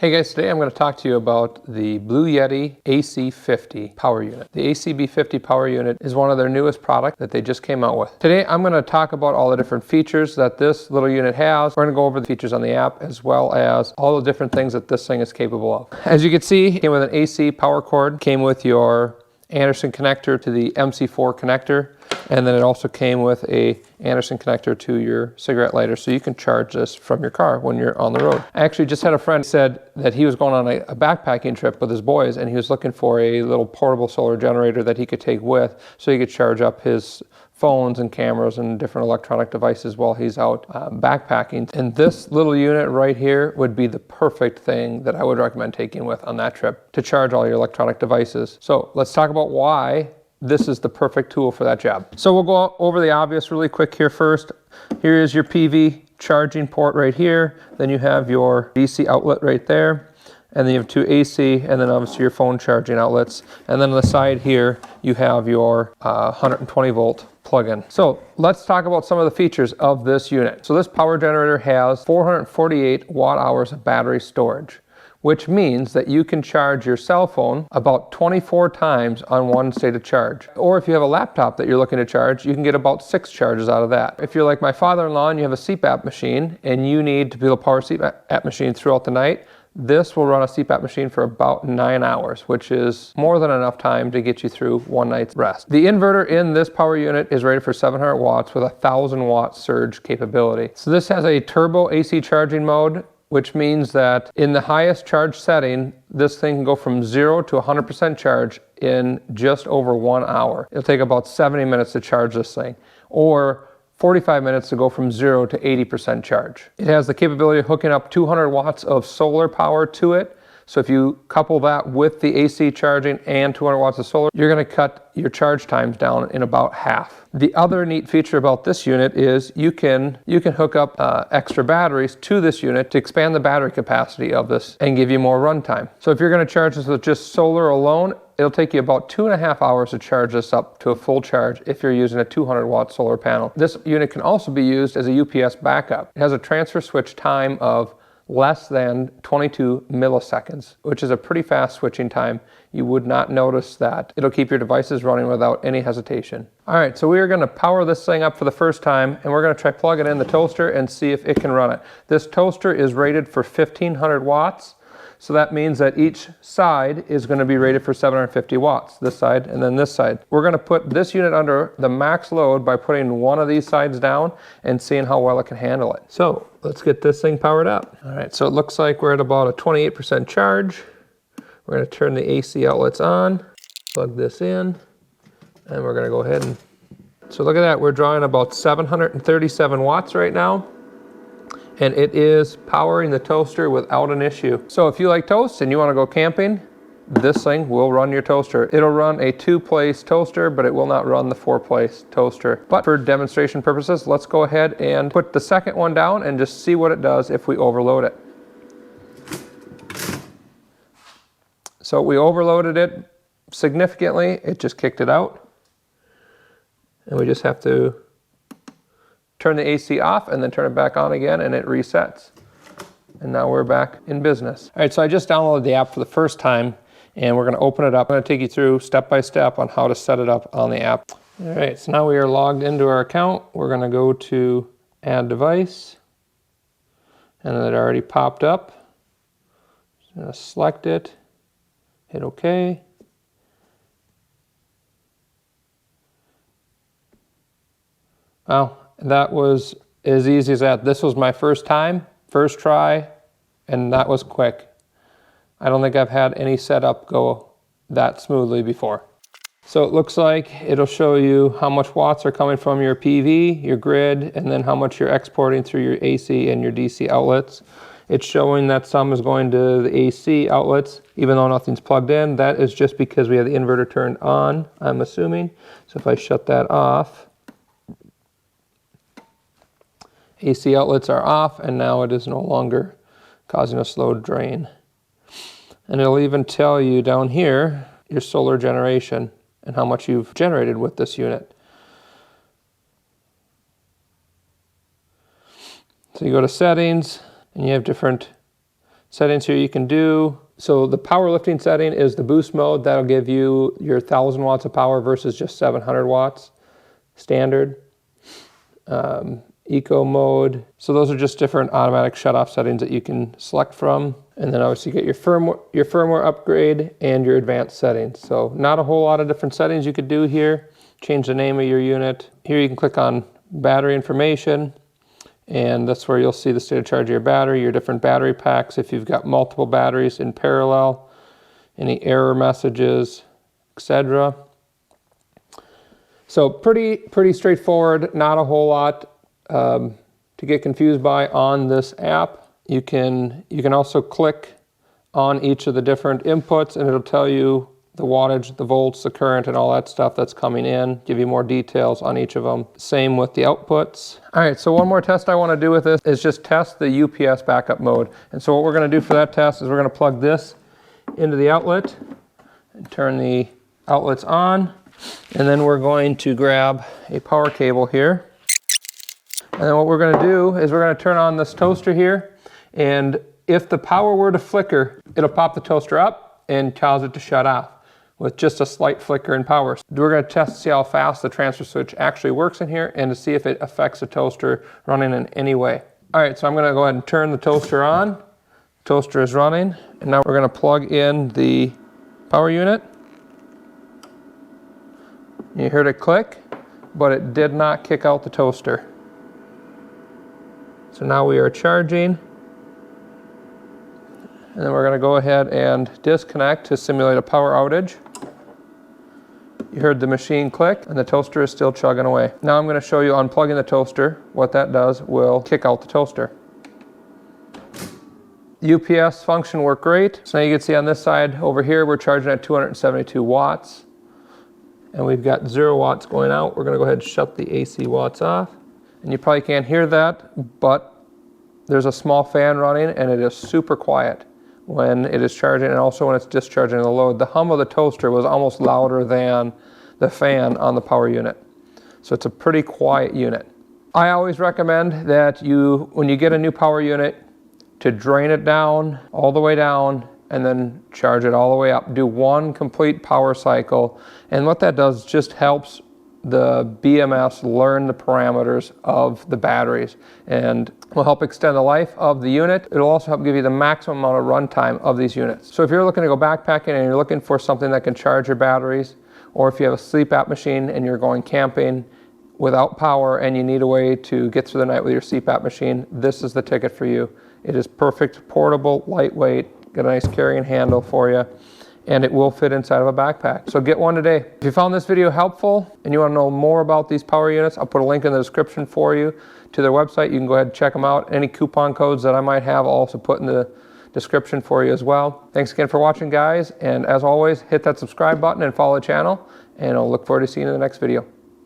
Hey guys, today I'm going to talk to you about the Blue Yeti AC50 power unit. The ACB50 power unit is one of their newest products that they just came out with. Today I'm going to talk about all the different features that this little unit has. We're going to go over the features on the app as well as all the different things that this thing is capable of. As you can see, it came with an AC power cord, came with your Anderson connector to the MC4 connector, and then it also came with a Anderson connector to your cigarette lighter, so you can charge this from your car when you're on the road. I actually just had a friend said that he was going on a backpacking trip with his boys, and he was looking for a little portable solar generator that he could take with so he could charge up his phones and cameras and different electronic devices while he's out backpacking. And this little unit right here would be the perfect thing that I would recommend taking with on that trip to charge all your electronic devices. So let's talk about why this is the perfect tool for that job. So we'll go over the obvious really quick here first. Here is your PV charging port right here. Then you have your DC outlet right there. And then you have two AC, and then obviously your phone charging outlets. And then on the side here, you have your 120 volt plug-in. So let's talk about some of the features of this unit. So this power generator has 448 watt hours of battery storage, which means that you can charge your cell phone about 24 times on one state of charge. Or if you have a laptop that you're looking to charge, you can get about 6 charges out of that. If you're like my father-in-law and you have a CPAP machine and you need to be able to power a CPAP machine throughout the night, this will run a CPAP machine for about 9 hours, which is more than enough time to get you through one night's rest. The inverter in this power unit is rated for 700 watts with a 1,000 watt surge capability. So this has a turbo AC charging mode, which means that in the highest charge setting, this thing can go from 0 to 100% charge in just over 1 hour. It'll take about 70 minutes to charge this thing, or 45 minutes to go from 0 to 80% charge. It has the capability of hooking up 200 watts of solar power to it. So if you couple that with the AC charging and 200 watts of solar, you're going to cut your charge times down in about half. The other neat feature about this unit is you can hook up extra batteries to this unit to expand the battery capacity of this and give you more runtime. So if you're going to charge this with just solar alone, it'll take you about 2.5 hours to charge this up to a full charge if you're using a 200 watt solar panel. This unit can also be used as a UPS backup. It has a transfer switch time of less than 22 milliseconds, which is a pretty fast switching time. You would not notice that. It'll keep your devices running without any hesitation. All right, so we are going to power this thing up for the first time, and we're going to try plugging in the toaster and see if it can run it. This toaster is rated for 1,500 watts. So that means that each side is going to be rated for 750 watts, this side and then this side. We're going to put this unit under the max load by putting one of these sides down and seeing how well it can handle it. So let's get this thing powered up. All right, so it looks like we're at about a 28% charge. We're going to turn the AC outlets on, plug this in, and we're going to go ahead and, so look at that, we're drawing about 737 watts right now. And it is powering the toaster without an issue. So if you like toast and you want to go camping, this thing will run your toaster. It'll run a 2-place toaster, but it will not run the 4-place toaster. But for demonstration purposes, let's go ahead and put the second one down and just see what it does if we overload it. So we overloaded it significantly. It just kicked it out. And we just have to turn the AC off and then turn it back on again, and it resets. And now we're back in business. All right, so I just downloaded the app for the first time, and we're going to open it up. I'm going to take you through step by step on how to set it up on the app. All right, so now we are logged into our account. We're going to go to Add Device, and it already popped up. Just going to select it, hit OK. Well, that was as easy as that. This was my first time, first try, and that was quick. I don't think I've had any setup go that smoothly before. So it looks like it'll show you how much watts are coming from your PV, your grid, and then how much you're exporting through your AC and your DC outlets. It's showing that some is going to the AC outlets, even though nothing's plugged in. That is just because we have the inverter turned on, I'm assuming. So if I shut that off, AC outlets are off, and now it is no longer causing a slow drain. And it'll even tell you down here your solar generation and how much you've generated with this unit. So you go to settings, and you have different settings here you can do. So the powerlifting setting is the boost mode. That'll give you your 1,000 watts of power versus just 700 watts standard. Eco mode. So those are just different automatic shut-off settings that you can select from. And then obviously you get your firmware upgrade and your advanced settings. So not a whole lot of different settings you could do here. Change the name of your unit. Here you can click on battery information, and that's where you'll see the state of charge of your battery, your different battery packs, if you've got multiple batteries in parallel, any error messages, etc. So pretty straightforward, not a whole lot to get confused by on this app. You can also click on each of the different inputs and it'll tell you the wattage, the volts, the current, and all that stuff that's coming in, give you more details on each of them. Same with the outputs. All right, so one more test I want to do with this is just test the UPS backup mode. And so what we're going to do for that test is we're going to plug this into the outlet and turn the outlets on. And then we're going to grab a power cable here. And then what we're going to do is we're going to turn on this toaster here. And if the power were to flicker, it'll pop the toaster up and cause it to shut off with just a slight flicker in power. We're going to test to see how fast the transfer switch actually works in here and to see if it affects the toaster running in any way. All right, so I'm going to go ahead and turn the toaster on. Toaster is running, and now we're going to plug in the power unit. You heard it click, but it did not kick out the toaster. So now we are charging. And then we're going to go ahead and disconnect to simulate a power outage. You heard the machine click and the toaster is still chugging away. Now I'm going to show you unplugging the toaster. What that does will kick out the toaster. UPS function worked great. So now you can see on this side over here we're charging at 272 watts. And we've got 0 watts going out. We're going to go ahead and shut the AC watts off. And you probably can't hear that, but there's a small fan running and it is super quiet when it is charging and also when it's discharging the load. The hum of the toaster was almost louder than the fan on the power unit. So it's a pretty quiet unit. I always recommend that when you get a new power unit, to drain it down, all the way down, and then charge it all the way up. Do one complete power cycle. And what that does just helps the BMS learn the parameters of the batteries and will help extend the life of the unit. It'll also help give you the maximum amount of runtime of these units. So if you're looking to go backpacking and you're looking for something that can charge your batteries, or if you have a sleep app machine and you're going camping without power and you need a way to get through the night with your CPAP machine, this is the ticket for you. It is perfect, portable, lightweight, got a nice carrying handle for you, and it will fit inside of a backpack. So get one today. If you found this video helpful and you want to know more about these power units, I'll put a link in the description for you to their website. You can go ahead and check them out. Any coupon codes that I might have, I'll also put in the description for you as well. Thanks again for watching, guys, and as always, hit that subscribe button and follow the channel, and I'll look forward to seeing you in the next video.